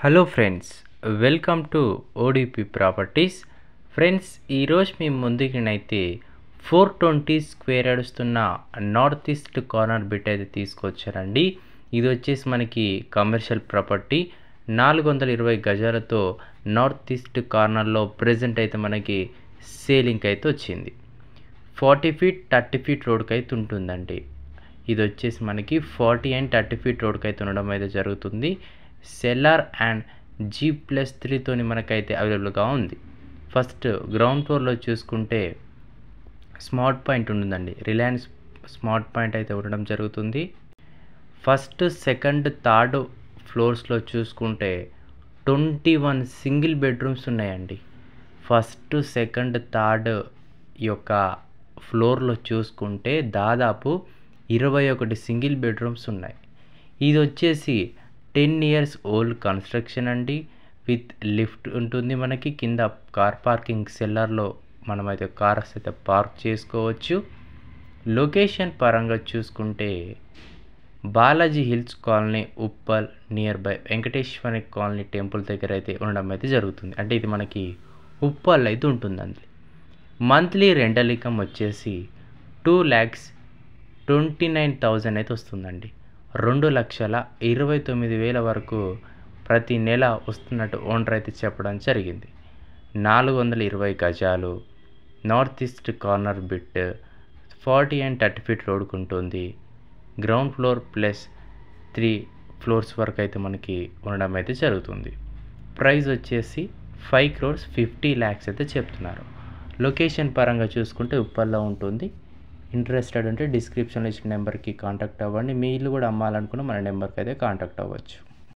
Hello friends, welcome to ODP properties. Friends, ఈరోజు మీ ముందుకినైతే 420 స్క్వేర్ అడుస్తున్న నార్త్ ఈస్ట్ కార్నర్ బిట్ అయితే తీసుకొచ్చారండి. ఇది వచ్చేసి మనకి కమర్షియల్ ప్రాపర్టీ 420 గజాలతో నార్త్ ఈస్ట్ కార్నర్లో ప్రజెంట్ అయితే మనకి సేలింగ్ అయితే వచ్చింది. 40 ఫీట్ 30 ఫీట్ రోడ్కి అయితే ఉంటుందండి. ఇది వచ్చేసి మనకి 40 అండ్ 30 ఫీట్ రోడ్కి అయితే ఉండడం అయితే జరుగుతుంది. సెల్లార్ అండ్ G+3తోని మనకైతే అవైలబుల్గా ఉంది. ఫస్ట్ గ్రౌండ్ ఫ్లోర్లో చూసుకుంటే స్మార్ట్ పాయింట్ ఉంటుందండి. రిలయన్స్ స్మార్ట్ పాయింట్ అయితే ఉండడం జరుగుతుంది. ఫస్ట్ సెకండ్ థర్డ్ ఫ్లోర్స్లో చూసుకుంటే 21 సింగిల్ బెడ్రూమ్స్ ఉన్నాయండి. ఫస్ట్ సెకండ్ థర్డ్ యొక్క ఫ్లోర్లో చూసుకుంటే దాదాపు 21 సింగిల్ బెడ్రూమ్స్ ఉన్నాయి. ఇది వచ్చేసి 10 ఇయర్స్ ఓల్డ్ కన్స్ట్రక్షన్ అండి. విత్ లిఫ్ట్ ఉంటుంది. మనకి కింద కార్ పార్కింగ్ సెల్లర్లో మనమైతే కార్స్ అయితే పార్క్ చేసుకోవచ్చు. లొకేషన్ పరంగా చూసుకుంటే Balaji hills colony, Uppal near by Venkateswara colony temple దగ్గర అయితే ఉండడం అయితే జరుగుతుంది. అంటే ఇది మనకి ఉప్పల్ అయితే ఉంటుందండి. మంత్లీ రెంటల్ ఇన్కమ్ వచ్చేసి 2,29,000 అయితే వస్తుందండి. 2,29,000 వరకు ప్రతి నెల వస్తున్నట్టు ఓనర్ అయితే చెప్పడం జరిగింది. 420 గజాలు, north east corner bit, 40 and 30 feet రోడ్కు ఉంటుంది. గ్రౌండ్ ఫ్లోర్ ప్లస్ 3 ఫ్లోర్స్ వరకు అయితే మనకి ఉండడం అయితే జరుగుతుంది. ప్రైస్ వచ్చేసి 5,50 lakhs అయితే చెప్తున్నారు. లొకేషన్ పరంగా చూసుకుంటే ఉప్పల్లో ఉంటుంది. ఇంట్రెస్టెడ్ ఉంటే డిస్క్రిప్షన్లో ఇచ్చిన నెంబర్కి కాంటాక్ట్ అవ్వండి. మీ ఇల్లు కూడా అమ్మాలనుకున్న మన నెంబర్కి అయితే కాంటాక్ట్ అవ్వచ్చు.